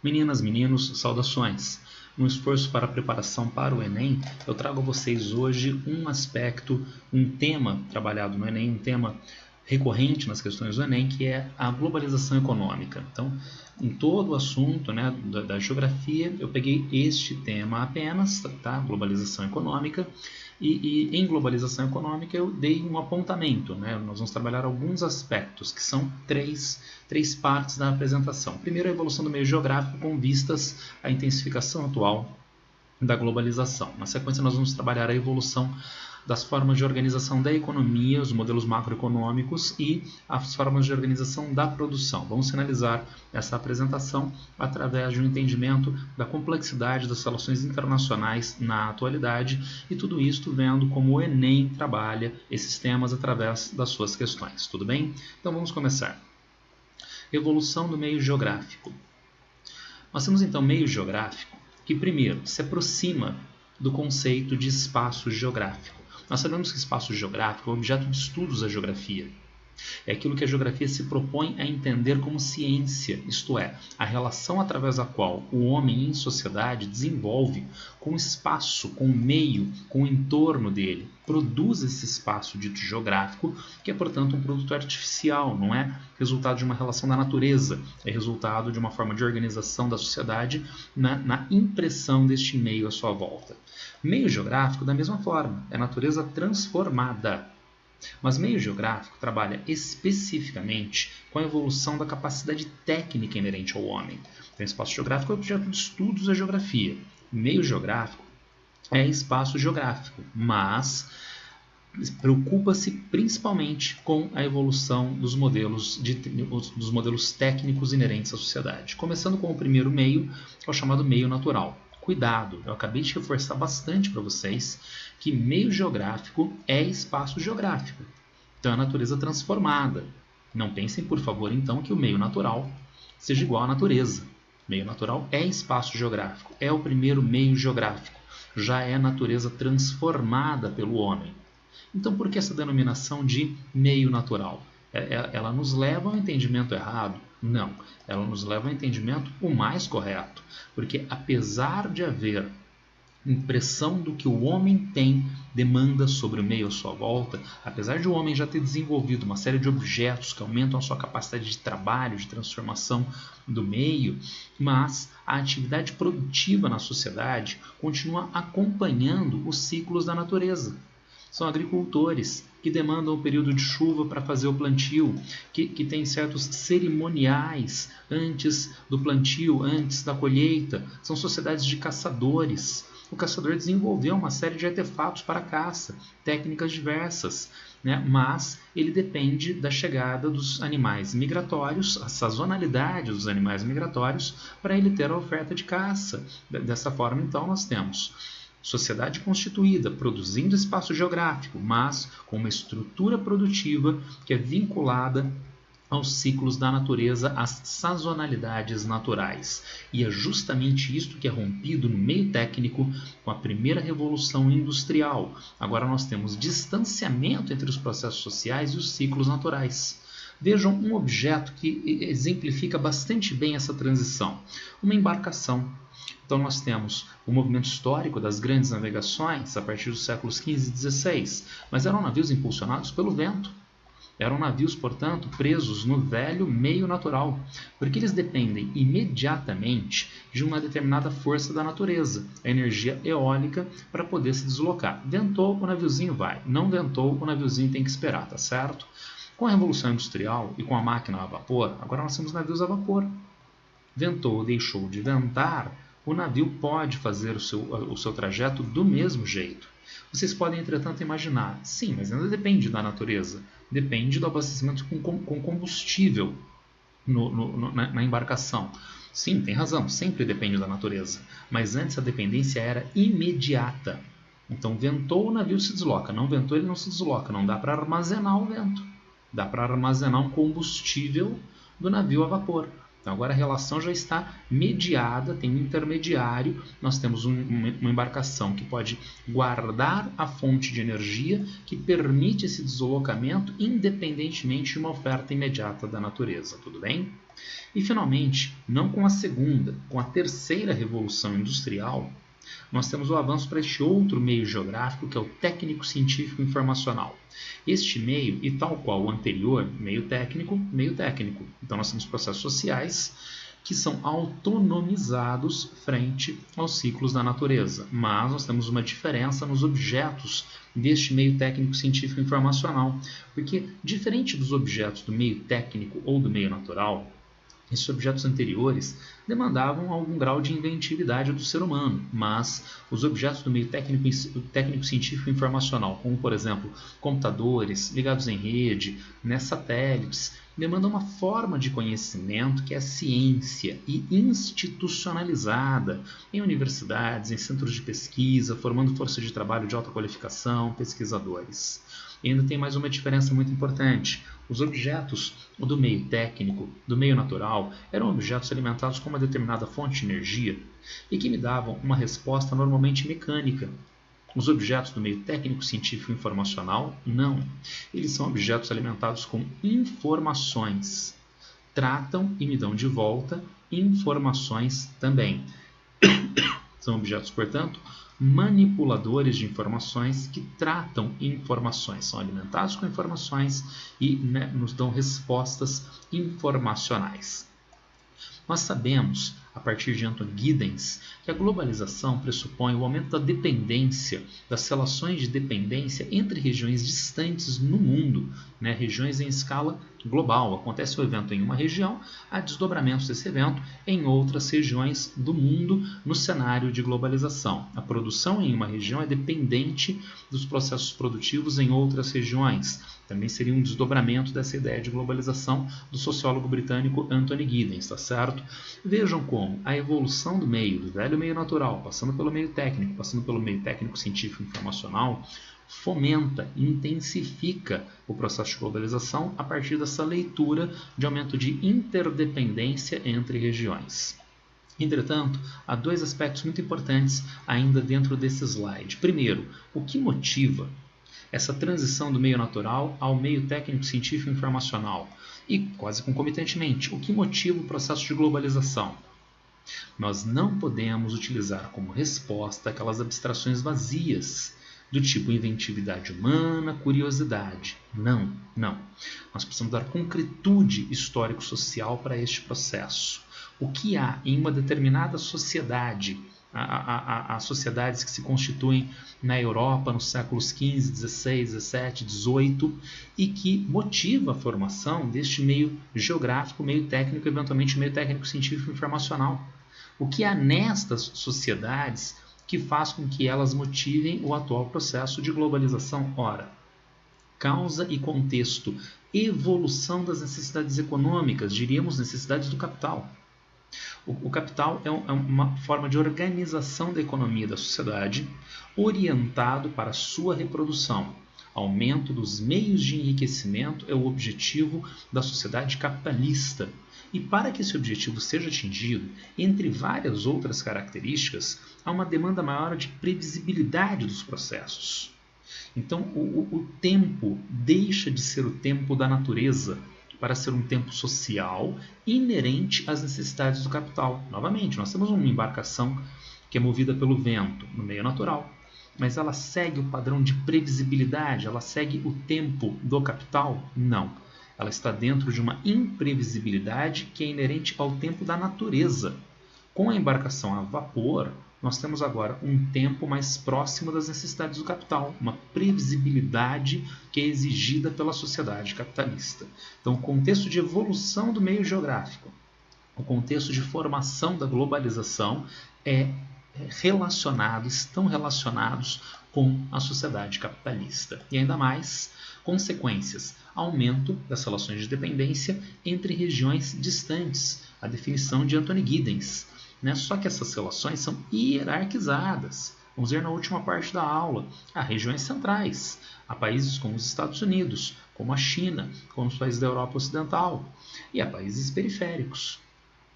Meninas, meninos, saudações! No esforço para a preparação para o Enem, eu trago a vocês hoje um aspecto, um tema trabalhado no Enem, um tema recorrente nas questões do Enem, que é a globalização econômica. Então, em todo o assunto, né, da geografia, eu peguei este tema apenas, tá? Globalização econômica, e em globalização econômica eu dei um apontamento, né? Nós vamos trabalhar alguns aspectos, que são três partes da apresentação. Primeiro, a evolução do meio geográfico com vistas à intensificação atual da globalização. Na sequência, nós vamos trabalhar a evolução das formas de organização da economia, os modelos macroeconômicos e as formas de organização da produção. Vamos finalizar essa apresentação através de um entendimento da complexidade das relações internacionais na atualidade e tudo isto vendo como o Enem trabalha esses temas através das suas questões. Tudo bem? Então vamos começar. Evolução do meio geográfico. Nós temos então meio geográfico que primeiro se aproxima do conceito de espaço geográfico. Nós sabemos que espaço geográfico é um objeto de estudos da geografia. É aquilo que a geografia se propõe a entender como ciência, isto é, a relação através da qual o homem em sociedade desenvolve com o espaço, com o meio, com o entorno dele, produz esse espaço dito geográfico, que é, portanto, um produto artificial, não é resultado de uma relação da natureza, é resultado de uma forma de organização da sociedade na impressão deste meio à sua volta. Meio geográfico, da mesma forma, é natureza transformada. Mas meio geográfico trabalha especificamente com a evolução da capacidade técnica inerente ao homem. Então, espaço geográfico é objeto de estudos da geografia. Meio geográfico é espaço geográfico, mas preocupa-se principalmente com a evolução dos modelos técnicos inerentes à sociedade. Começando com o primeiro meio, que é o chamado meio natural. Cuidado, eu acabei de reforçar bastante para vocês que meio geográfico é espaço geográfico. Então é a natureza transformada. Não pensem, por favor, então, que o meio natural seja igual à natureza. Meio natural é espaço geográfico, é o primeiro meio geográfico. Já é natureza transformada pelo homem. Então por que essa denominação de meio natural? Ela nos leva ao entendimento errado? Não, ela nos leva ao entendimento o mais correto, porque apesar de haver impressão do que o homem tem demanda sobre o meio à sua volta, apesar de o homem já ter desenvolvido uma série de objetos que aumentam a sua capacidade de trabalho, de transformação do meio, mas a atividade produtiva na sociedade continua acompanhando os ciclos da natureza. São agricultores que demandam o período de chuva para fazer o plantio, que têm certos cerimoniais antes do plantio, antes da colheita. São sociedades de caçadores. O caçador desenvolveu uma série de artefatos para a caça, técnicas diversas, né? Mas ele depende da chegada dos animais migratórios, a sazonalidade dos animais migratórios, para ele ter a oferta de caça. Dessa forma, então, nós temos sociedade constituída, produzindo espaço geográfico, mas com uma estrutura produtiva que é vinculada aos ciclos da natureza, às sazonalidades naturais. E é justamente isto que é rompido no meio técnico com a primeira revolução industrial. Agora nós temos distanciamento entre os processos sociais e os ciclos naturais. Vejam um objeto que exemplifica bastante bem essa transição. Uma embarcação. Então nós temos o movimento histórico das grandes navegações a partir dos séculos XV e XVI, mas eram navios impulsionados pelo vento. Eram navios, portanto, presos no velho meio natural, porque eles dependem imediatamente de uma determinada força da natureza, a energia eólica, para poder se deslocar. Ventou, o naviozinho vai. Não ventou, o naviozinho tem que esperar, tá certo? Com a Revolução Industrial e com a máquina a vapor, agora nós temos navios a vapor. Ventou, deixou de ventar, o navio pode fazer o seu trajeto do mesmo jeito. Vocês podem, entretanto, imaginar, sim, mas ainda depende da natureza. Depende do abastecimento com combustível na embarcação. Sim, tem razão, sempre depende da natureza. Mas antes a dependência era imediata. Então, ventou, o navio se desloca. Não ventou, ele não se desloca. Não dá para armazenar o vento. Dá para armazenar um combustível do navio a vapor. Então agora a relação já está mediada, tem um intermediário, nós temos uma embarcação que pode guardar a fonte de energia que permite esse deslocamento independentemente de uma oferta imediata da natureza, tudo bem? E finalmente, não com a segunda, com a terceira revolução industrial, nós temos o avanço para este outro meio geográfico, que é o técnico-científico informacional. Este meio, e tal qual o anterior, meio técnico. Então nós temos processos sociais que são autonomizados frente aos ciclos da natureza. Mas nós temos uma diferença nos objetos deste meio técnico-científico informacional, porque diferente dos objetos do meio técnico ou do meio natural, esses objetos anteriores demandavam algum grau de inventividade do ser humano, mas os objetos do meio técnico-científico informacional, como por exemplo computadores ligados em rede, satélites, demandam uma forma de conhecimento que é ciência e institucionalizada em universidades, em centros de pesquisa, formando força de trabalho de alta qualificação, pesquisadores. E ainda tem mais uma diferença muito importante. Os objetos do meio técnico, do meio natural, eram objetos alimentados com uma determinada fonte de energia e que me davam uma resposta normalmente mecânica. Os objetos do meio técnico, científico e informacional, não. Eles são objetos alimentados com informações. Tratam e me dão de volta informações também. São objetos, portanto, manipuladores de informações que tratam informações, são alimentados com informações e nos dão respostas informacionais. Nós sabemos, a partir de Anthony Giddens, que a globalização pressupõe o aumento da dependência, das relações de dependência entre regiões distantes no mundo, regiões em escala global. Acontece o evento em uma região, há desdobramentos desse evento em outras regiões do mundo no cenário de globalização. A produção em uma região é dependente dos processos produtivos em outras regiões. Também seria um desdobramento dessa ideia de globalização do sociólogo britânico Anthony Giddens, está certo? Vejam como a evolução do velho meio natural, passando pelo meio técnico, passando pelo meio técnico científico informacional, fomenta, intensifica o processo de globalização a partir dessa leitura de aumento de interdependência entre regiões. Entretanto, há dois aspectos muito importantes ainda dentro desse slide. Primeiro, o que motiva essa transição do meio natural ao meio técnico, científico e informacional? E, quase concomitantemente, o que motiva o processo de globalização? Nós não podemos utilizar como resposta aquelas abstrações vazias do tipo inventividade humana, curiosidade. Não. Nós precisamos dar concretude histórico-social para este processo. O que há em uma determinada sociedade, há sociedades que se constituem na Europa nos séculos XV, XVI, XVII, XVIII e que motiva a formação deste meio geográfico, meio técnico, eventualmente meio técnico científico informacional. O que há nestas sociedades que faz com que elas motivem o atual processo de globalização? Ora, causa e contexto, evolução das necessidades econômicas, diríamos necessidades do capital. O capital é uma forma de organização da economia da sociedade orientado para a sua reprodução. Aumento dos meios de enriquecimento é o objetivo da sociedade capitalista. E para que esse objetivo seja atingido, entre várias outras características, há uma demanda maior de previsibilidade dos processos. Então, o tempo deixa de ser o tempo da natureza para ser um tempo social inerente às necessidades do capital. Novamente, nós temos uma embarcação que é movida pelo vento no meio natural, mas ela segue o padrão de previsibilidade, ela segue o tempo do capital? Não. Ela está dentro de uma imprevisibilidade que é inerente ao tempo da natureza. Com a embarcação a vapor, nós temos agora um tempo mais próximo das necessidades do capital, uma previsibilidade que é exigida pela sociedade capitalista. Então, o contexto de evolução do meio geográfico, o contexto de formação da globalização estão relacionados com a sociedade capitalista. E ainda mais, consequências, aumento das relações de dependência entre regiões distantes, a definição de Anthony Giddens. Só que essas relações são hierarquizadas. Vamos ver na última parte da aula. Há regiões centrais, há países como os Estados Unidos, como a China, como os países da Europa Ocidental, e há países periféricos.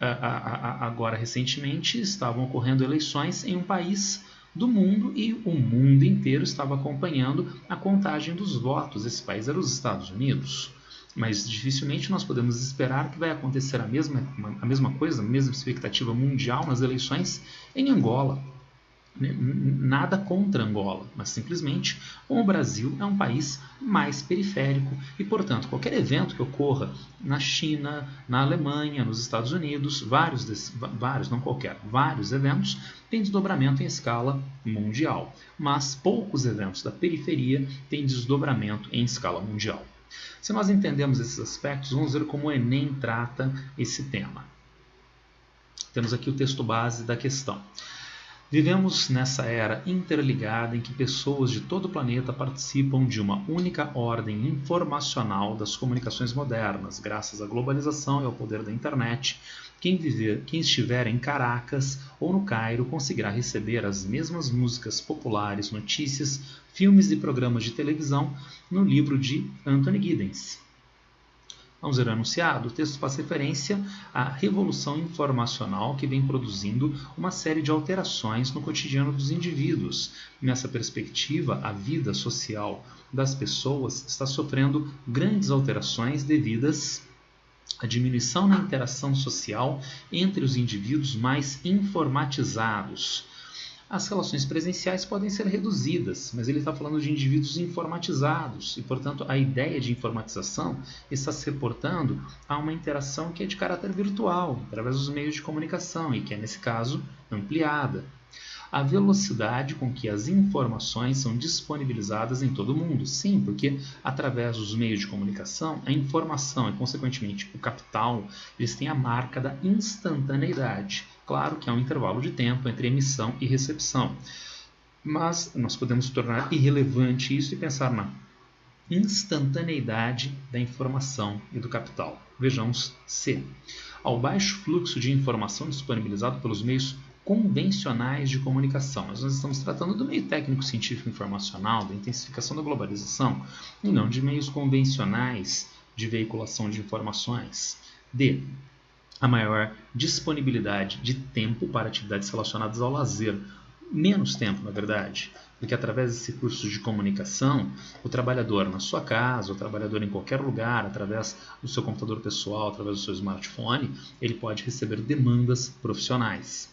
agora recentemente estavam ocorrendo eleições em um país do mundo e o mundo inteiro estava acompanhando a contagem dos votos. Esse país era os Estados Unidos. Mas dificilmente nós podemos esperar que vai acontecer a mesma coisa, a mesma expectativa mundial nas eleições em Angola. Nada contra Angola, mas simplesmente o Brasil é um país mais periférico e, portanto, qualquer evento que ocorra na China, na Alemanha, nos Estados Unidos, vários eventos têm desdobramento em escala mundial, mas poucos eventos da periferia têm desdobramento em escala mundial. Se nós entendemos esses aspectos, vamos ver como o Enem trata esse tema. Temos aqui o texto base da questão. Vivemos nessa era interligada em que pessoas de todo o planeta participam de uma única ordem informacional das comunicações modernas, graças à globalização e ao poder da internet. Quem estiver em Caracas ou no Cairo conseguirá receber as mesmas músicas populares, notícias, filmes e programas de televisão no livro de Anthony Giddens. Vamos ver o enunciado. O texto faz referência à revolução informacional que vem produzindo uma série de alterações no cotidiano dos indivíduos. Nessa perspectiva, a vida social das pessoas está sofrendo grandes alterações devidas à diminuição na interação social entre os indivíduos mais informatizados. As relações presenciais podem ser reduzidas, mas ele está falando de indivíduos informatizados e, portanto, a ideia de informatização está se reportando a uma interação que é de caráter virtual, através dos meios de comunicação e que é, nesse caso, ampliada. A velocidade com que as informações são disponibilizadas em todo o mundo. Sim, porque através dos meios de comunicação, a informação e, consequentemente, o capital, eles têm a marca da instantaneidade. Claro que há um intervalo de tempo entre emissão e recepção, mas nós podemos tornar irrelevante isso e pensar na instantaneidade da informação e do capital. Vejamos C. Ao baixo fluxo de informação disponibilizado pelos meios convencionais de comunicação. Nós estamos tratando do meio técnico-científico informacional, da intensificação da globalização, e não de meios convencionais de veiculação de informações. D. A maior disponibilidade de tempo para atividades relacionadas ao lazer. Menos tempo, na verdade, porque através desse curso de comunicação, o trabalhador na sua casa, o trabalhador em qualquer lugar, através do seu computador pessoal, através do seu smartphone, ele pode receber demandas profissionais.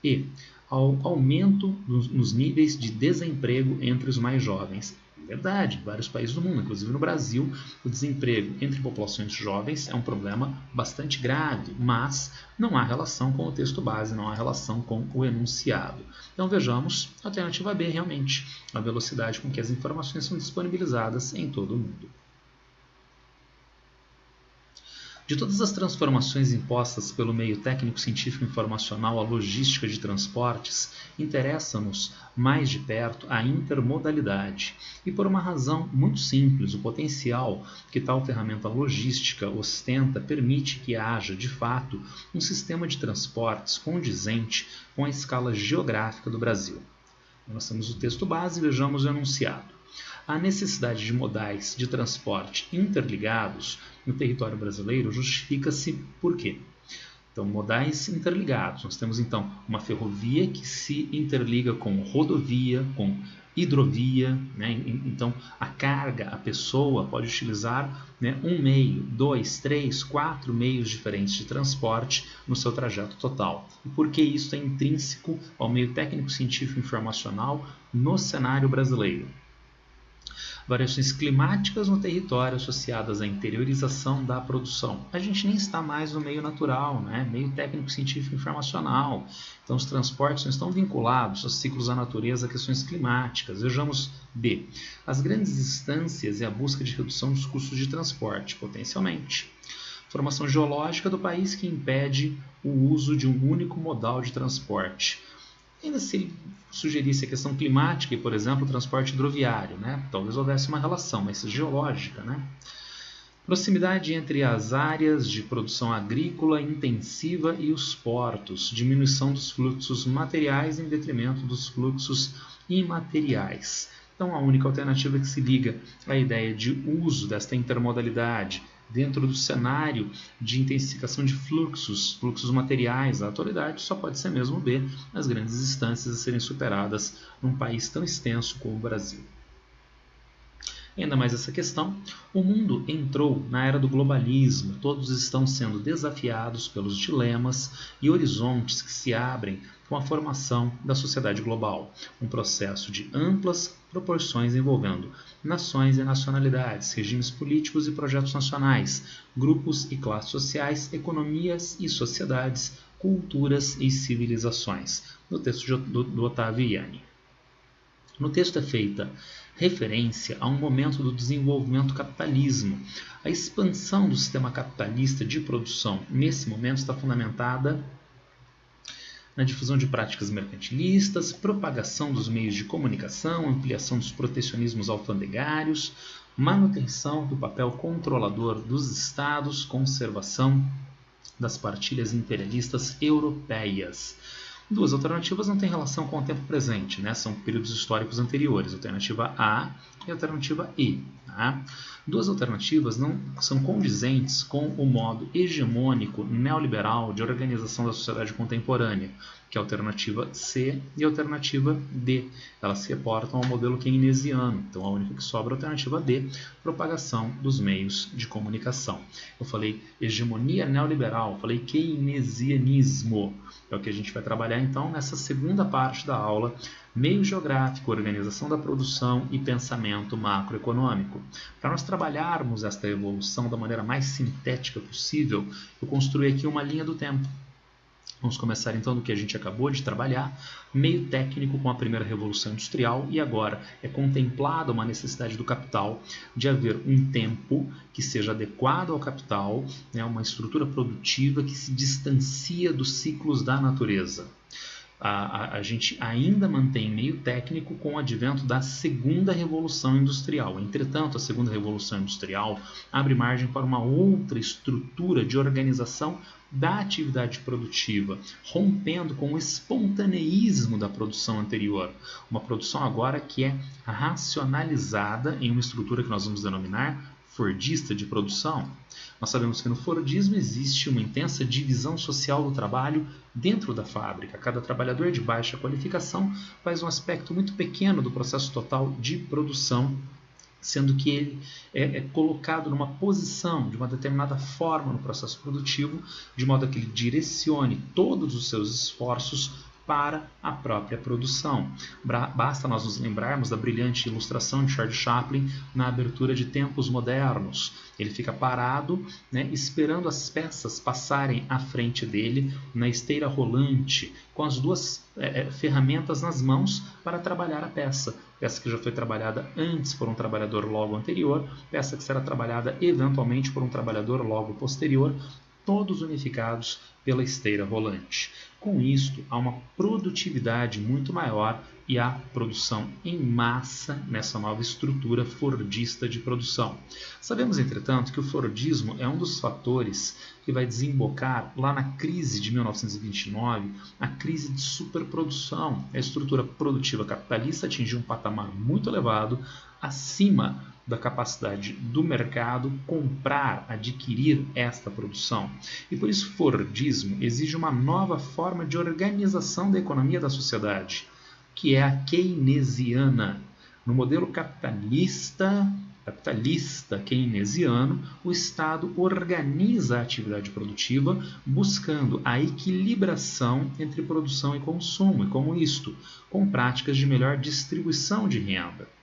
E ao aumento nos níveis de desemprego entre os mais jovens. Verdade, em vários países do mundo, inclusive no Brasil, o desemprego entre populações jovens é um problema bastante grave, mas não há relação com o texto base, não há relação com o enunciado. Então vejamos a alternativa B realmente, a velocidade com que as informações são disponibilizadas em todo o mundo. De todas as transformações impostas pelo meio técnico-científico informacional à logística de transportes, interessa-nos mais de perto a intermodalidade. E por uma razão muito simples, o potencial que tal ferramenta logística ostenta permite que haja, de fato, um sistema de transportes condizente com a escala geográfica do Brasil. Nós temos o texto base, vejamos o enunciado. A necessidade de modais de transporte interligados no território brasileiro justifica-se por quê? Então, modais interligados. Nós temos, então, uma ferrovia que se interliga com rodovia, com hidrovia, né? Então, a carga, a pessoa pode utilizar, né, um meio, 2, 3, 4 meios diferentes de transporte no seu trajeto total. E por que isso é intrínseco ao meio técnico-científico informacional no cenário brasileiro? Variações climáticas no território associadas à interiorização da produção. A gente nem está mais no meio natural, né? Meio técnico-científico informacional. Então, os transportes não estão vinculados aos ciclos da natureza, a questões climáticas. Vejamos B. As grandes distâncias e a busca de redução dos custos de transporte, potencialmente. Formação geológica do país que impede o uso de um único modal de transporte. Ainda se ele sugerisse a questão climática e, por exemplo, o transporte hidroviário, né? Talvez houvesse uma relação, mas geológica, né? Proximidade entre as áreas de produção agrícola intensiva e os portos, diminuição dos fluxos materiais em detrimento dos fluxos imateriais. Então, a única alternativa que se liga à ideia de uso desta intermodalidade dentro do cenário de intensificação de fluxos materiais. A atualidade só pode ser mesmo B, as grandes instâncias a serem superadas num país tão extenso como o Brasil. Ainda mais essa questão, o mundo entrou na era do globalismo, todos estão sendo desafiados pelos dilemas e horizontes que se abrem com a formação da sociedade global, um processo de amplas proporções envolvendo nações e nacionalidades, regimes políticos e projetos nacionais, grupos e classes sociais, economias e sociedades, culturas e civilizações, no texto do Otávio Yanni. No texto é feita referência a um momento do desenvolvimento do capitalismo. A expansão do sistema capitalista de produção nesse momento está fundamentada na difusão de práticas mercantilistas, propagação dos meios de comunicação, ampliação dos protecionismos alfandegários, manutenção do papel controlador dos estados, conservação das partilhas imperialistas europeias. Duas alternativas não têm relação com o tempo presente, né? São períodos históricos anteriores, alternativa A e alternativa E. Tá? Duas alternativas não são condizentes com o modo hegemônico neoliberal de organização da sociedade contemporânea, que é a alternativa C e a alternativa D. Elas se reportam ao modelo keynesiano, então a única que sobra é a alternativa D, propagação dos meios de comunicação. Eu falei hegemonia neoliberal, falei keynesianismo. É o que a gente vai trabalhar então nessa segunda parte da aula, meio geográfico, organização da produção e pensamento macroeconômico. Para nós trabalharmos esta evolução da maneira mais sintética possível, eu construí aqui uma linha do tempo. Vamos começar então do que a gente acabou de trabalhar, meio técnico com a primeira revolução industrial, e agora é contemplada uma necessidade do capital de haver um tempo que seja adequado ao capital, né, uma estrutura produtiva que se distancia dos ciclos da natureza. A gente ainda mantém meio técnico com o advento da segunda revolução industrial. Entretanto, a segunda revolução industrial abre margem para uma outra estrutura de organização da atividade produtiva, rompendo com o espontaneísmo da produção anterior. Uma produção agora que é racionalizada em uma estrutura que nós vamos denominar fordista de produção. Nós sabemos que no Fordismo existe uma intensa divisão social do trabalho dentro da fábrica. Cada trabalhador de baixa qualificação faz um aspecto muito pequeno do processo total de produção, sendo que ele é colocado numa posição, de uma determinada forma no processo produtivo, de modo a que ele direcione todos os seus esforços para a própria produção. Basta nós nos lembrarmos da brilhante ilustração de Charles Chaplin na abertura de Tempos Modernos. Ele fica parado, né, esperando as peças passarem à frente dele na esteira rolante, com as duas ferramentas nas mãos para trabalhar a peça. Peça que já foi trabalhada antes por um trabalhador logo anterior, peça que será trabalhada eventualmente por um trabalhador logo posterior, todos unificados pela esteira rolante. Com isto, há uma produtividade muito maior e há produção em massa nessa nova estrutura fordista de produção. Sabemos, entretanto, que o Fordismo é um dos fatores que vai desembocar lá na crise de 1929, a crise de superprodução. A estrutura produtiva capitalista atingiu um patamar muito elevado, acima da capacidade do mercado comprar, adquirir esta produção. E por isso o Fordismo exige uma nova forma de organização da economia da sociedade, que é a keynesiana. No modelo capitalista keynesiano, o Estado organiza a atividade produtiva buscando a equilibração entre produção e consumo, e como isto? Com práticas de melhor distribuição de renda.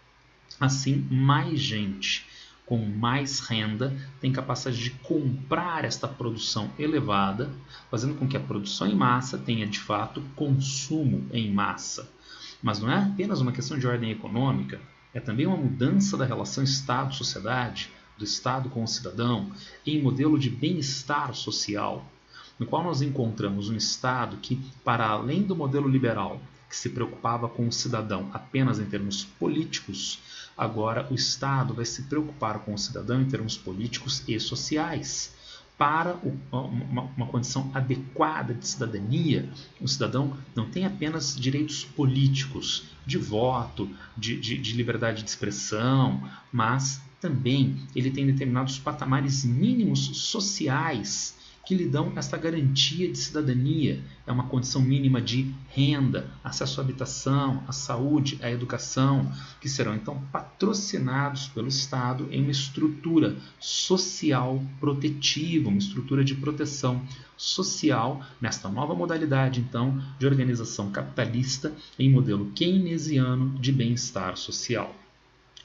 Assim, mais gente com mais renda tem capacidade de comprar esta produção elevada, fazendo com que a produção em massa tenha, de fato, consumo em massa. Mas não é apenas uma questão de ordem econômica, é também uma mudança da relação Estado-sociedade, do Estado com o cidadão, em modelo de bem-estar social, no qual nós encontramos um Estado que, para além do modelo liberal, que se preocupava com o cidadão apenas em termos políticos, agora o Estado vai se preocupar com o cidadão em termos políticos e sociais. Para uma condição adequada de cidadania, o cidadão não tem apenas direitos políticos, de voto, de liberdade de expressão, mas Também ele tem determinados patamares mínimos sociais que lhe dão essa garantia de cidadania. É uma condição mínima de renda, acesso à habitação, à saúde, à educação, que serão então patrocinados pelo Estado em uma estrutura social protetiva, uma estrutura de proteção social, nesta nova modalidade então de organização capitalista em modelo keynesiano de bem-estar social.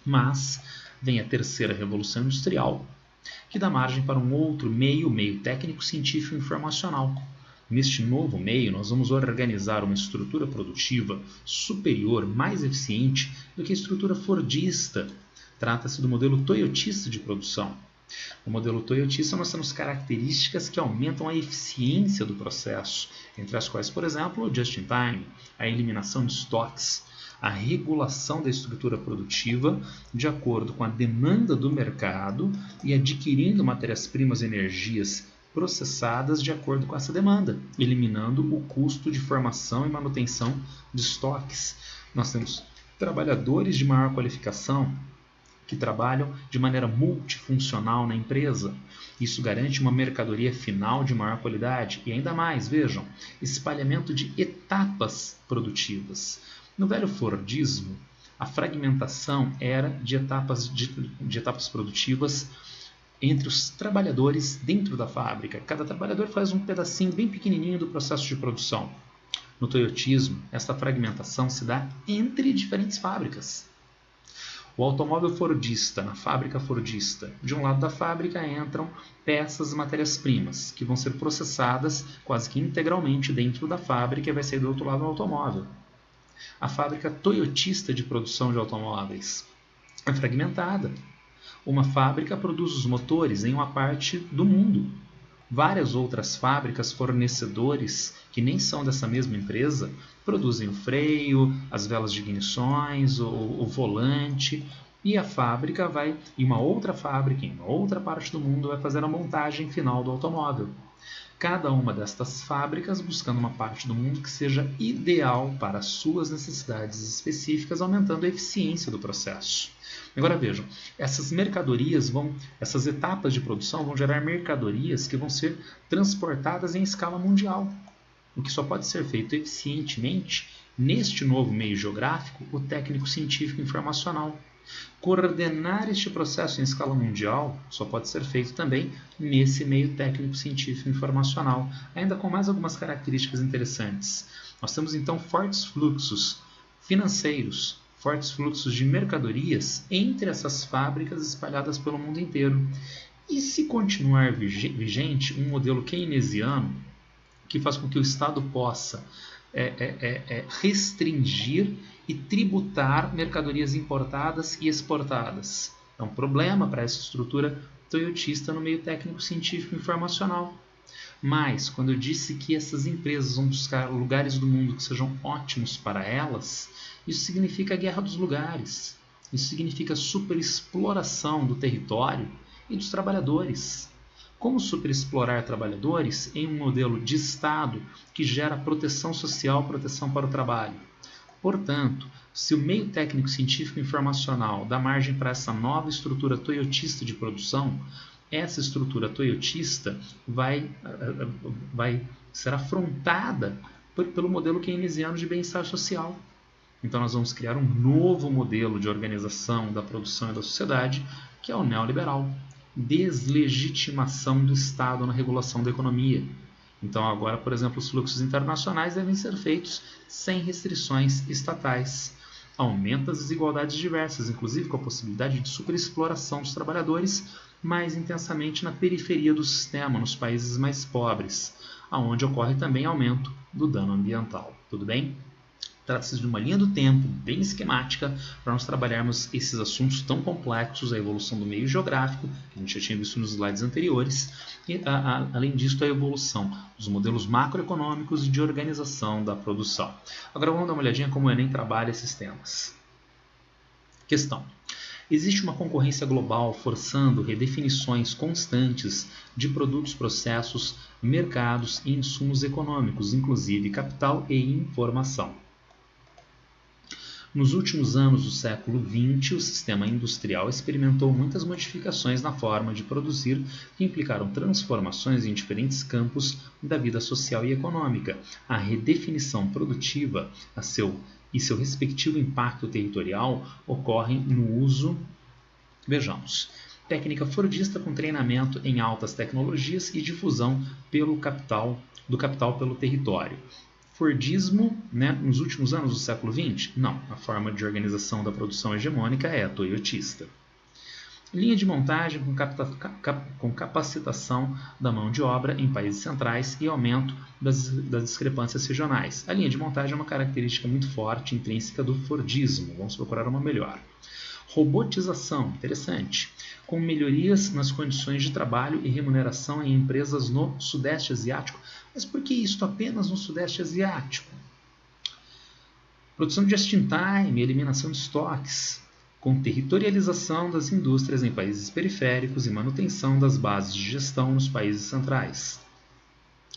Mas vem a terceira revolução industrial, que dá margem para um outro meio, o meio técnico, científico e informacional. Neste novo meio, nós vamos organizar uma estrutura produtiva superior, mais eficiente do que a estrutura fordista. Trata-se do modelo toyotista de produção. No modelo toyotista, nós temos características que aumentam a eficiência do processo, entre as quais, por exemplo, o just-in-time, a eliminação de estoques, a regulação da estrutura produtiva de acordo com a demanda do mercado e adquirindo matérias-primas e energias processadas de acordo com essa demanda, eliminando o custo de formação e manutenção de estoques. Nós temos trabalhadores de maior qualificação que trabalham de maneira multifuncional na empresa. Isso garante uma mercadoria final de maior qualidade e ainda mais, vejam, espalhamento de etapas produtivas. No velho Fordismo, a fragmentação era de etapas produtivas entre os trabalhadores dentro da fábrica. Cada trabalhador faz um pedacinho bem pequenininho do processo de produção. No toyotismo, esta fragmentação se dá entre diferentes fábricas. O automóvel fordista, na fábrica fordista, de um lado da fábrica entram peças e matérias-primas, que vão ser processadas quase que integralmente dentro da fábrica e vai sair do outro lado do automóvel. A fábrica toyotista de produção de automóveis é fragmentada. Uma fábrica produz os motores em uma parte do mundo. Várias outras fábricas, fornecedores, que nem são dessa mesma empresa, produzem o freio, as velas de ignições, o volante, e a fábrica vai, e uma outra fábrica, em uma outra parte do mundo, vai fazer a montagem final do automóvel. Cada uma destas fábricas buscando uma parte do mundo que seja ideal para as suas necessidades específicas, aumentando a eficiência do processo. Agora vejam, essas etapas de produção vão gerar mercadorias que vão ser transportadas em escala mundial, o que só pode ser feito eficientemente neste novo meio geográfico, o técnico científico informacional. Coordenar este processo em escala mundial só pode ser feito também nesse meio técnico científico informacional, ainda com mais algumas características interessantes. Nós temos então fortes fluxos financeiros, fortes fluxos de mercadorias entre essas fábricas espalhadas pelo mundo inteiro. E se continuar vigente um modelo keynesiano que faz com que o Estado possa restringir e tributar mercadorias importadas e exportadas. É um problema para essa estrutura toyotista no meio técnico científico informacional. Mas, quando eu disse que essas empresas vão buscar lugares do mundo que sejam ótimos para elas, isso significa a guerra dos lugares. Isso significa superexploração do território e dos trabalhadores. Como superexplorar trabalhadores em um modelo de Estado que gera proteção social, proteção para o trabalho? Portanto, se o meio técnico científico informacional dá margem para essa nova estrutura toyotista de produção, essa estrutura toyotista vai ser afrontada pelo modelo keynesiano de bem-estar social. Então nós vamos criar um novo modelo de organização da produção e da sociedade, que é o neoliberal. Deslegitimação do Estado na regulação da economia. Então agora, por exemplo, os fluxos internacionais devem ser feitos sem restrições estatais. Aumenta as desigualdades diversas, inclusive com a possibilidade de superexploração dos trabalhadores mais intensamente na periferia do sistema, nos países mais pobres, aonde ocorre também aumento do dano ambiental. Tudo bem? Trata-se de uma linha do tempo bem esquemática para nós trabalharmos esses assuntos tão complexos, a evolução do meio geográfico, que a gente já tinha visto nos slides anteriores, e além disso a evolução dos modelos macroeconômicos e de organização da produção. Agora vamos dar uma olhadinha como o Enem trabalha esses temas. Questão. Existe uma concorrência global forçando redefinições constantes de produtos, processos, mercados e insumos econômicos, inclusive capital e informação. Nos últimos anos do século XX, o sistema industrial experimentou muitas modificações na forma de produzir que implicaram transformações em diferentes campos da vida social e econômica. A redefinição produtiva e seu respectivo impacto territorial ocorrem no uso. Vejamos. Técnica fordista com treinamento em altas tecnologias e difusão do capital pelo território. Fordismo, nos últimos anos do século XX? Não, a forma de organização da produção hegemônica é a toyotista. Linha de montagem com capacitação da mão de obra em países centrais e aumento das discrepâncias regionais. A linha de montagem é uma característica muito forte, intrínseca do Fordismo. Vamos procurar uma melhor. Robotização, interessante, com melhorias nas condições de trabalho e remuneração em empresas no Sudeste Asiático. Mas por que isso apenas no Sudeste Asiático? Produção de just-in-time, eliminação de estoques, com territorialização das indústrias em países periféricos e manutenção das bases de gestão nos países centrais.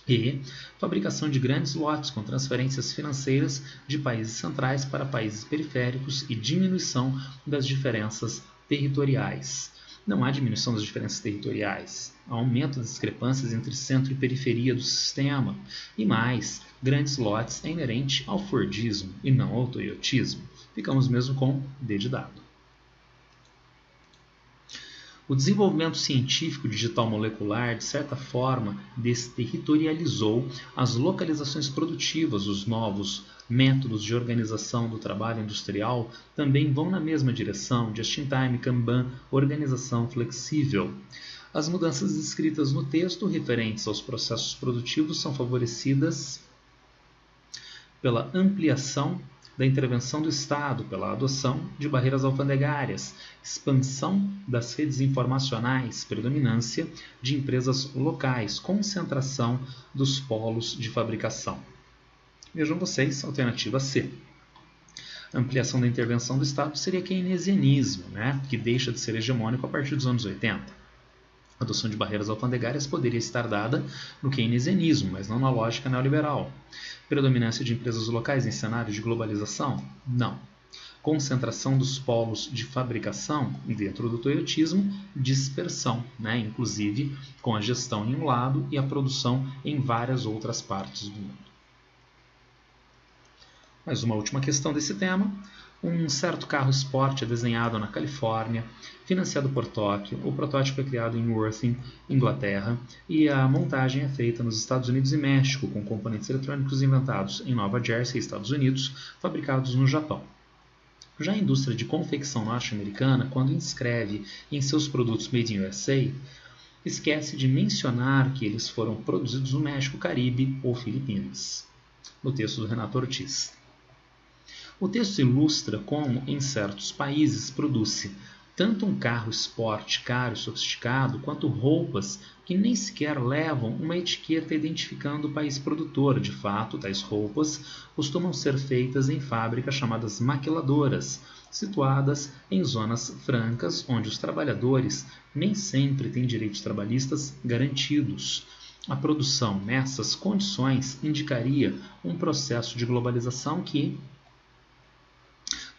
E fabricação de grandes lotes com transferências financeiras de países centrais para países periféricos e diminuição das diferenças territoriais. Não há diminuição das diferenças territoriais, há aumento das discrepâncias entre centro e periferia do sistema. E mais, grandes lotes é inerente ao Fordismo e não ao toyotismo. Ficamos mesmo com D de dado. O desenvolvimento científico digital molecular, de certa forma, desterritorializou as localizações produtivas. Os novos métodos de organização do trabalho industrial também vão na mesma direção, just-in-time, Kanban, organização flexível. As mudanças descritas no texto referentes aos processos produtivos são favorecidas pela ampliação da intervenção do Estado, pela adoção de barreiras alfandegárias, expansão das redes informacionais, predominância de empresas locais, concentração dos polos de fabricação. Vejam vocês, alternativa C. Ampliação da intervenção do Estado seria keynesianismo, que deixa de ser hegemônico a partir dos anos 80. A adoção de barreiras alfandegárias poderia estar dada no keynesianismo, mas não na lógica neoliberal. Predominância de empresas locais em cenário de globalização? Não. Concentração dos polos de fabricação dentro do toyotismo? Dispersão, inclusive com a gestão em um lado e a produção em várias outras partes do mundo. Mais uma última questão desse tema. Um certo carro esporte é desenhado na Califórnia, financiado por Tóquio. O protótipo é criado em Worthing, Inglaterra, e a montagem é feita nos Estados Unidos e México, com componentes eletrônicos inventados em Nova Jersey, Estados Unidos, fabricados no Japão. Já a indústria de confecção norte-americana, quando inscreve em seus produtos Made in USA, esquece de mencionar que eles foram produzidos no México, Caribe ou Filipinas. No texto do Renato Ortiz. O texto ilustra como, em certos países, produz-se tanto um carro esporte caro e sofisticado, quanto roupas que nem sequer levam uma etiqueta identificando o país produtor. De fato, tais roupas costumam ser feitas em fábricas chamadas maquiladoras, situadas em zonas francas, onde os trabalhadores nem sempre têm direitos trabalhistas garantidos. A produção nessas condições indicaria um processo de globalização que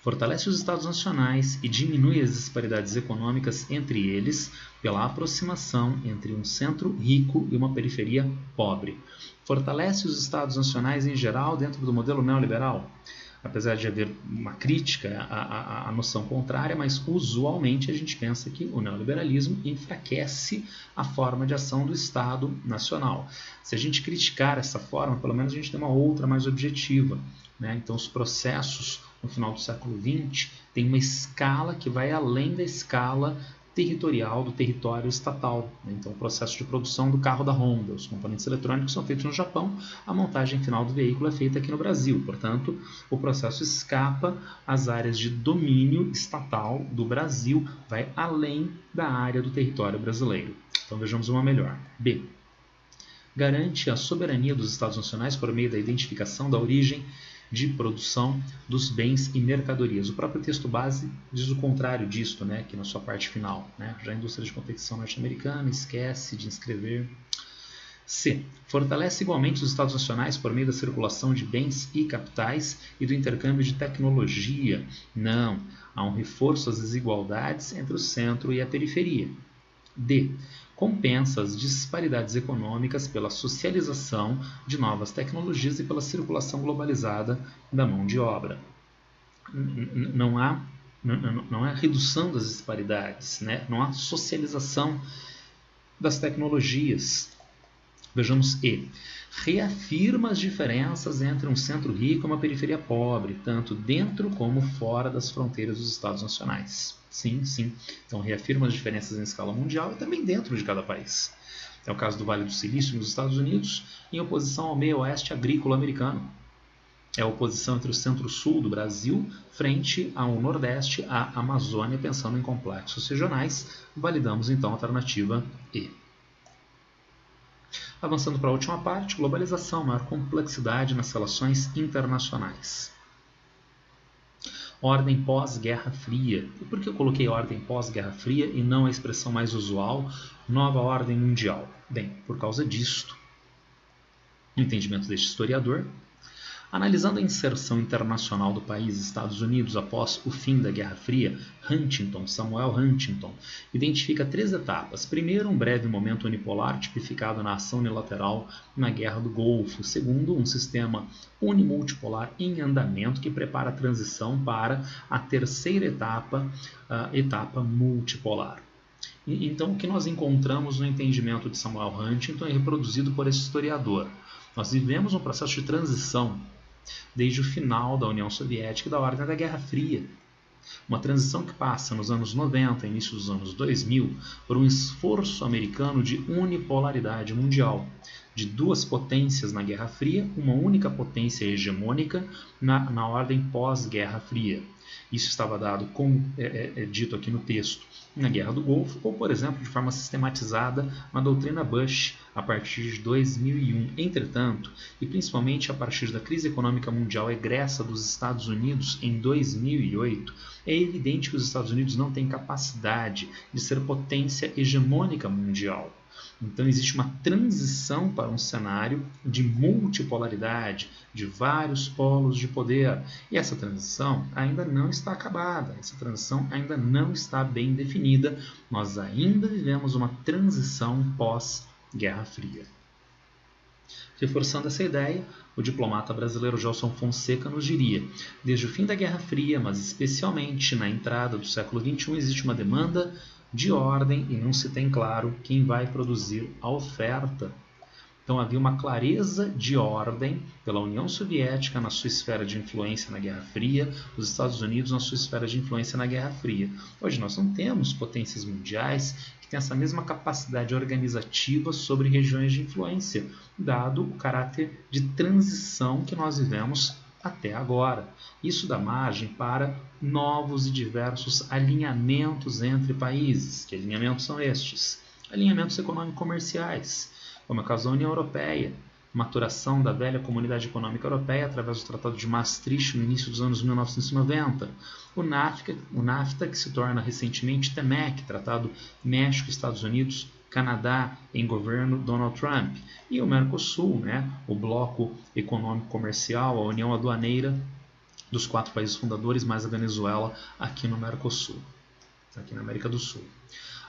fortalece os Estados nacionais e diminui as disparidades econômicas entre eles pela aproximação entre um centro rico e uma periferia pobre. Fortalece os Estados nacionais em geral dentro do modelo neoliberal, apesar de haver uma crítica à noção contrária, mas usualmente a gente pensa que o neoliberalismo enfraquece a forma de ação do Estado nacional. Se a gente criticar essa forma, pelo menos a gente tem uma outra mais objetiva. Então os processos no final do século XX têm uma escala que vai além da escala territorial do território estatal. Então o processo de produção do carro da Honda, os componentes eletrônicos são feitos no Japão, a montagem final do veículo é feita aqui no Brasil. Portanto, o processo escapa às áreas de domínio estatal do Brasil, vai além da área do território brasileiro. Então vejamos uma melhor. B. Garante a soberania dos Estados nacionais por meio da identificação da origem de produção dos bens e mercadorias. O próprio texto base diz o contrário disto, aqui na sua parte final. Já a indústria de confecção norte-americana esquece de inscrever C. Fortalece igualmente os Estados nacionais por meio da circulação de bens e capitais e do intercâmbio de tecnologia. Não. Há um reforço às desigualdades entre o centro e a periferia. D. Compensa as disparidades econômicas pela socialização de novas tecnologias e pela circulação globalizada da mão de obra. Não há redução das disparidades, né? Não há socialização das tecnologias. Vejamos E. Reafirma as diferenças entre um centro rico e uma periferia pobre, tanto dentro como fora das fronteiras dos Estados nacionais. Sim, sim. Então reafirma as diferenças em escala mundial e também dentro de cada país. É o caso do Vale do Silício nos Estados Unidos, em oposição ao meio oeste agrícola americano. É a oposição entre o centro-sul do Brasil frente ao nordeste, à Amazônia, pensando em complexos regionais. Validamos então a alternativa E. Avançando para a última parte, globalização, maior complexidade nas relações internacionais. Ordem pós-Guerra Fria. E por que eu coloquei ordem pós-Guerra Fria e não a expressão mais usual, nova ordem mundial? Bem, por causa disto. No entendimento deste historiador, analisando a inserção internacional do país Estados Unidos após o fim da Guerra Fria, Samuel Huntington, identifica 3 etapas. Primeiro, um breve momento unipolar tipificado na ação unilateral na Guerra do Golfo. Segundo, um sistema unimultipolar em andamento que prepara a transição para a terceira etapa, a etapa multipolar. Então, o que nós encontramos no entendimento de Samuel Huntington é reproduzido por esse historiador. Nós vivemos um processo de transição desde o final da União Soviética e da ordem da Guerra Fria. Uma transição que passa nos anos 90 e início dos anos 2000 por um esforço americano de unipolaridade mundial, de 2 potências na Guerra Fria, uma única potência hegemônica na ordem pós-Guerra Fria. Isso estava dado, como é dito aqui no texto, na Guerra do Golfo, ou, por exemplo, de forma sistematizada na doutrina Bush, a partir de 2001. Entretanto, e principalmente a partir da crise econômica mundial egressa dos Estados Unidos em 2008, é evidente que os Estados Unidos não têm capacidade de ser potência hegemônica mundial. Então existe uma transição para um cenário de multipolaridade, de vários polos de poder. E essa transição ainda não está acabada, essa transição ainda não está bem definida. Nós ainda vivemos uma transição pós-Guerra Fria. Reforçando essa ideia, o diplomata brasileiro Gelson Fonseca nos diria: desde o fim da Guerra Fria, mas especialmente na entrada do século XXI, existe uma demanda de ordem e não se tem claro quem vai produzir a oferta. Então havia uma clareza de ordem pela União Soviética na sua esfera de influência na Guerra Fria, os Estados Unidos na sua esfera de influência na Guerra Fria. Hoje nós não temos potências mundiais que têm essa mesma capacidade organizativa sobre regiões de influência, dado o caráter de transição que nós vivemos até agora. Isso dá margem para novos e diversos alinhamentos entre países. Que alinhamentos são estes? Alinhamentos econômico-comerciais, como é o caso da União Europeia, maturação da velha Comunidade Econômica Europeia através do Tratado de Maastricht no início dos anos 1990, o NAFTA que se torna recentemente TEMEC, Tratado México-Estados Unidos, Canadá em governo Donald Trump, e o Mercosul, o bloco econômico-comercial, a união aduaneira dos 4 países fundadores, mais a Venezuela, aqui no Mercosul, aqui na América do Sul.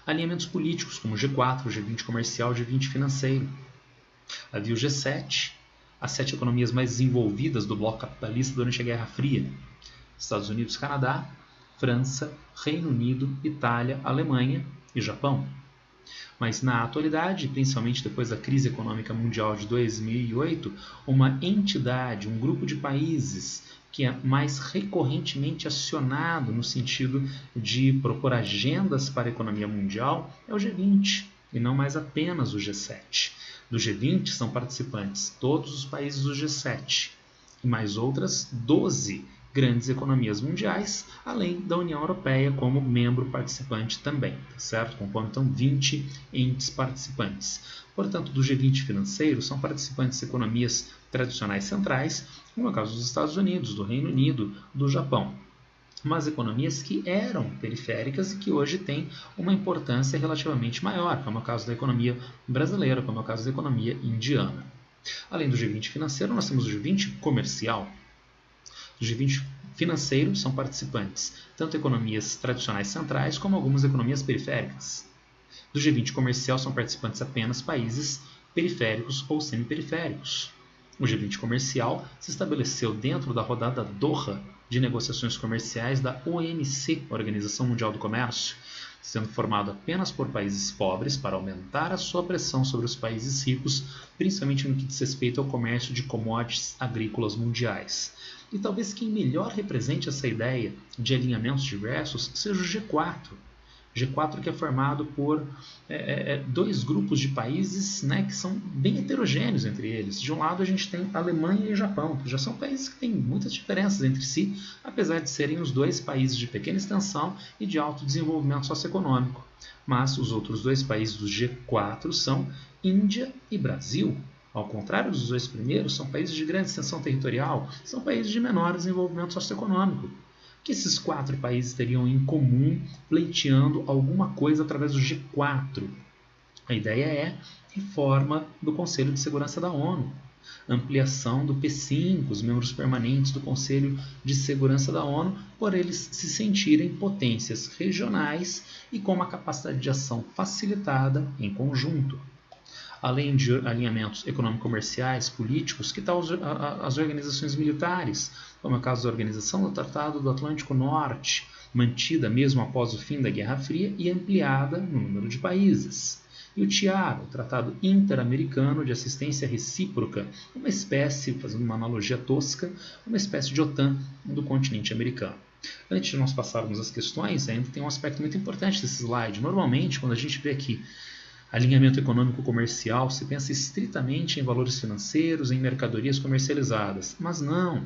Alinhamentos políticos, como o G4, o G20 comercial, o G20 financeiro. Havia o G7, as 7 economias mais desenvolvidas do bloco capitalista durante a Guerra Fria: Estados Unidos, Canadá, França, Reino Unido, Itália, Alemanha e Japão. Mas na atualidade, principalmente depois da crise econômica mundial de 2008, uma entidade, um grupo de países que é mais recorrentemente acionado no sentido de propor agendas para a economia mundial é o G20, e não mais apenas o G7. Do G20 são participantes todos os países do G7 e mais outras 12 grandes economias mundiais, além da União Europeia como membro participante também, certo? Compondo então 20 entes participantes. Portanto, do G20 financeiro são participantes economias tradicionais centrais, como é o caso dos Estados Unidos, do Reino Unido, do Japão. mas economias que eram periféricas e que hoje têm uma importância relativamente maior, como é o caso da economia brasileira, como é o caso da economia indiana. Além do G20 financeiro, nós temos o G20 comercial. O G20 financeiro são participantes tanto economias tradicionais centrais como algumas economias periféricas. Do G20 comercial são participantes apenas países periféricos ou semiperiféricos. O G20 comercial se estabeleceu dentro da rodada Doha de negociações comerciais da OMC, Organização Mundial do Comércio, sendo formado apenas por países pobres para aumentar a sua pressão sobre os países ricos, principalmente no que diz respeito ao comércio de commodities agrícolas mundiais. E talvez quem melhor represente essa ideia de alinhamentos diversos seja o G4. G4 que é formado por dois grupos de países, né, que são bem heterogêneos entre eles. De um lado a gente tem Alemanha e Japão, que já são países que têm muitas diferenças entre si, apesar de serem os dois países de pequena extensão e de alto desenvolvimento socioeconômico. Mas os outros dois países do G4 são Índia e Brasil. Ao contrário dos dois primeiros, são países de grande extensão territorial, são países de menor desenvolvimento socioeconômico. O que esses 4 países teriam em comum pleiteando alguma coisa através do G4? A ideia é reforma do Conselho de Segurança da ONU, ampliação do P5, os membros permanentes do Conselho de Segurança da ONU, por eles se sentirem potências regionais e com uma capacidade de ação facilitada em conjunto. Além de alinhamentos econômico-comerciais, políticos, que tal as organizações militares, como é o caso da Organização do Tratado do Atlântico Norte, mantida mesmo após o fim da Guerra Fria e ampliada no número de países. E o TIAR, o Tratado Interamericano de Assistência Recíproca, uma espécie, fazendo uma analogia tosca, uma espécie de OTAN do continente americano. Antes de nós passarmos as questões, ainda tem um aspecto muito importante desse slide. Normalmente, quando a gente vê aqui alinhamento econômico-comercial, se pensa estritamente em valores financeiros, em mercadorias comercializadas. Mas não.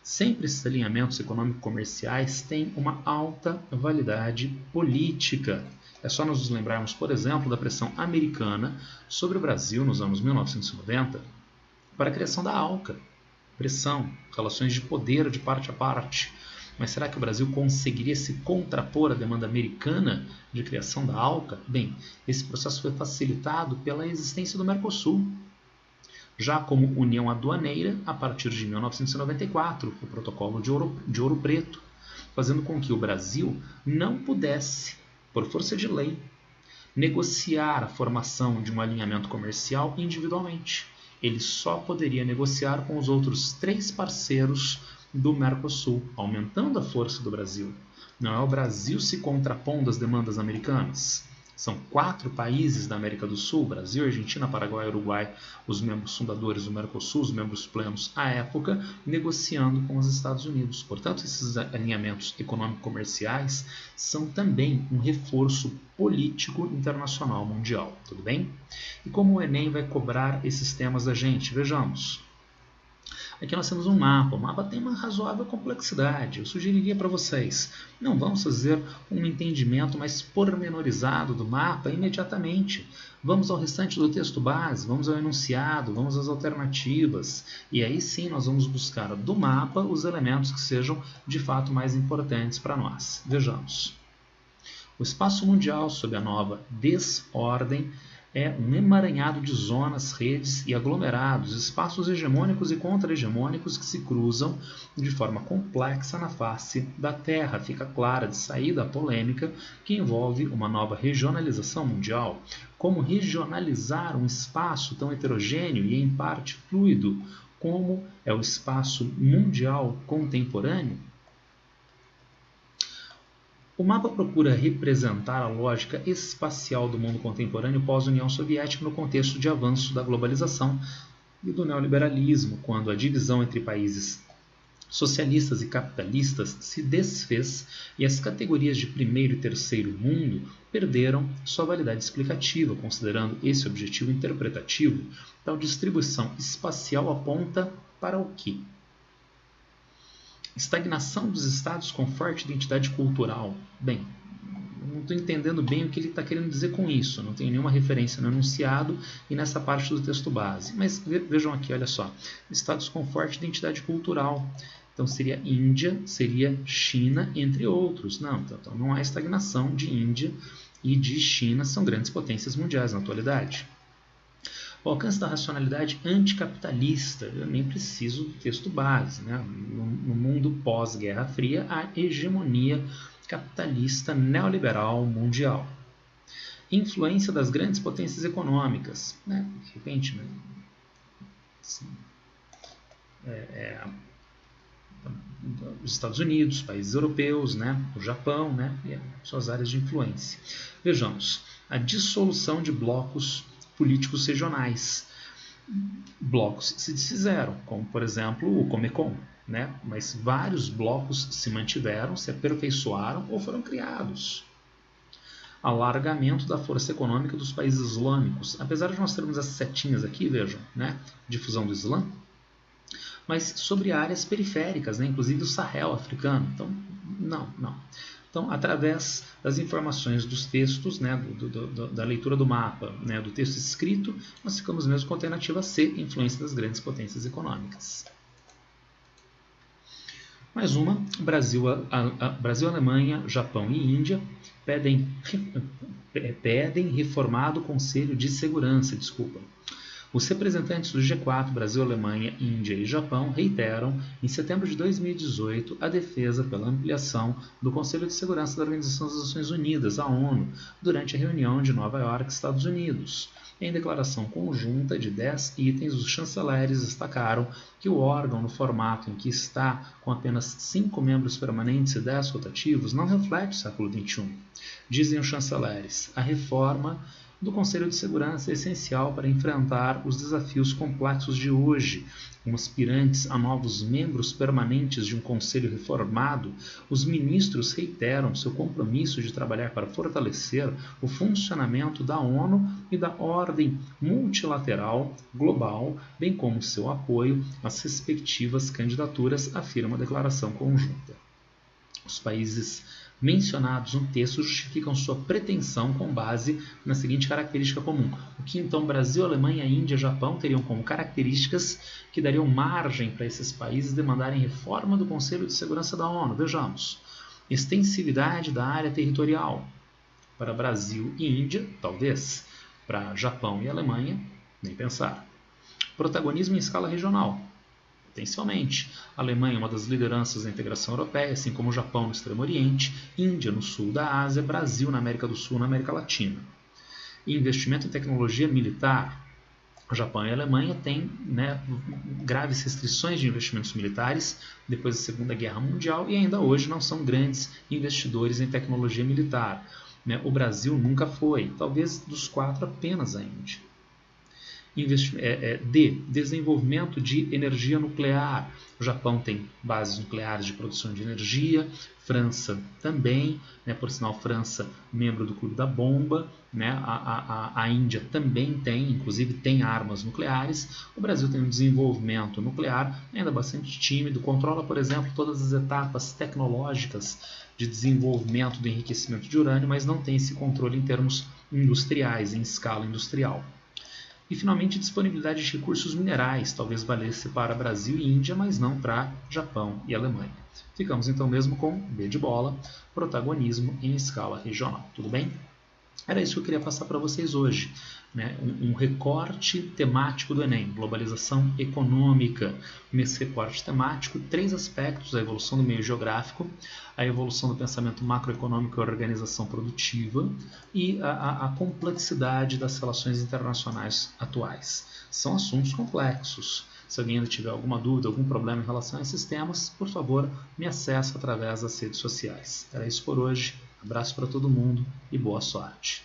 Sempre esses alinhamentos econômico-comerciais têm uma alta validade política. É só nos lembrarmos, por exemplo, da pressão americana sobre o Brasil nos anos 1990 para a criação da ALCA. Pressão, relações de poder de parte a parte. Mas será que o Brasil conseguiria se contrapor à demanda americana de criação da ALCA? Bem, esse processo foi facilitado pela existência do Mercosul, já como União Aduaneira a partir de 1994, o Protocolo de Ouro Preto, fazendo com que o Brasil não pudesse, por força de lei, negociar a formação de um alinhamento comercial individualmente. Ele só poderia negociar com os outros 3 parceiros do Mercosul, aumentando a força do Brasil. Não é o Brasil se contrapondo às demandas americanas. São 4 países da América do Sul, Brasil, Argentina, Paraguai e Uruguai, os membros fundadores do Mercosul, os membros plenos à época, negociando com os Estados Unidos. Portanto, esses alinhamentos econômico-comerciais são também um reforço político internacional mundial. Tudo bem? E como o Enem vai cobrar esses temas da gente? Vejamos. Aqui nós temos um mapa. O mapa tem uma razoável complexidade. Eu sugeriria para vocês, não vamos fazer um entendimento mais pormenorizado do mapa imediatamente. Vamos ao restante do texto base, vamos ao enunciado, vamos às alternativas. E aí sim nós vamos buscar do mapa os elementos que sejam de fato mais importantes para nós. Vejamos. O espaço mundial sob a nova desordem é um emaranhado de zonas, redes e aglomerados, espaços hegemônicos e contra-hegemônicos que se cruzam de forma complexa na face da Terra. Fica clara de saída a polêmica que envolve uma nova regionalização mundial. Como regionalizar um espaço tão heterogêneo e em parte fluido como é o espaço mundial contemporâneo? O mapa procura representar a lógica espacial do mundo contemporâneo pós-União Soviética no contexto de avanço da globalização e do neoliberalismo, quando a divisão entre países socialistas e capitalistas se desfez e as categorias de primeiro e terceiro mundo perderam sua validade explicativa, considerando esse objetivo interpretativo. Tal distribuição espacial aponta para o quê? Estagnação dos estados com forte identidade cultural. Bem, não estou entendendo bem o que ele está querendo dizer com isso. Não tenho nenhuma referência no enunciado e nessa parte do texto base. Mas vejam aqui, olha só. Estados com forte identidade cultural. Então seria Índia, seria China, entre outros. Não, então não há estagnação de Índia e de China, são grandes potências mundiais na atualidade. O alcance da racionalidade anticapitalista, eu nem preciso do texto base. Né? No mundo pós-Guerra Fria, há hegemonia capitalista neoliberal mundial. Influência das grandes potências econômicas. Né? De repente, assim, os Estados Unidos, países europeus, né? O Japão, né? E suas áreas de influência. Vejamos, a dissolução de blocos políticos regionais. Blocos se desfizeram, como por exemplo o Comecon, né? Mas vários blocos se mantiveram, se aperfeiçoaram ou foram criados. Alargamento da força econômica dos países islâmicos. Apesar de nós termos essas setinhas aqui, vejam, né? Difusão do Islã, mas sobre áreas periféricas, né? Inclusive o Sahel africano. Então, não. Então, através das informações dos textos, né, da leitura do mapa, né, do texto escrito, nós ficamos mesmo com a alternativa C, influência das grandes potências econômicas. Mais uma, Brasil, Alemanha, Japão e Índia pedem reformado Conselho de Segurança. Os representantes do G4, Brasil, Alemanha, Índia e Japão, reiteram, em setembro de 2018, a defesa pela ampliação do Conselho de Segurança da Organização das Nações Unidas, a ONU, durante a reunião de Nova York, Estados Unidos. Em declaração conjunta de 10 itens, os chanceleres destacaram que o órgão, no formato em que está, com apenas 5 membros permanentes e 10 rotativos, não reflete o século XXI. Dizem os chanceleres, a reforma do Conselho de Segurança é essencial para enfrentar os desafios complexos de hoje. Como aspirantes a novos membros permanentes de um Conselho reformado, os ministros reiteram seu compromisso de trabalhar para fortalecer o funcionamento da ONU e da ordem multilateral global, bem como seu apoio às respectivas candidaturas, afirma a declaração conjunta. Os países mencionados no texto justificam sua pretensão com base na seguinte característica comum. O que então Brasil, Alemanha, Índia e Japão teriam como características que dariam margem para esses países demandarem reforma do Conselho de Segurança da ONU. Vejamos. Extensividade da área territorial. Para Brasil e Índia, talvez. Para Japão e Alemanha, nem pensar. Protagonismo em escala regional. Potencialmente. A Alemanha é uma das lideranças da integração europeia, assim como o Japão no Extremo Oriente, Índia no sul da Ásia, Brasil na América do Sul e na América Latina. E investimento em tecnologia militar. O Japão e a Alemanha têm, né, graves restrições de investimentos militares depois da Segunda Guerra Mundial e ainda hoje não são grandes investidores em tecnologia militar. Né? O Brasil nunca foi, talvez dos 4 apenas a Índia. D. Desenvolvimento de energia nuclear. O Japão tem bases nucleares de produção de energia, França também, né, por sinal, França, membro do Clube da Bomba, né, a Índia também tem, inclusive tem armas nucleares. O Brasil tem um desenvolvimento nuclear ainda bastante tímido, controla, por exemplo, todas as etapas tecnológicas de desenvolvimento do enriquecimento de urânio, mas não tem esse controle em termos industriais, em escala industrial. E, finalmente, disponibilidade de recursos minerais, talvez valesse para Brasil e Índia, mas não para Japão e Alemanha. Ficamos então mesmo com B de bola, protagonismo em escala regional. Tudo bem? Era isso que eu queria passar para vocês hoje. Né? Um recorte temático do Enem, globalização econômica. Nesse recorte temático, 3 aspectos: a evolução do meio geográfico, a evolução do pensamento macroeconômico e a organização produtiva e a complexidade das relações internacionais atuais. São assuntos complexos. Se alguém ainda tiver alguma dúvida, algum problema em relação a esses temas, por favor, me acesse através das redes sociais. Era isso por hoje. Abraço para todo mundo e boa sorte.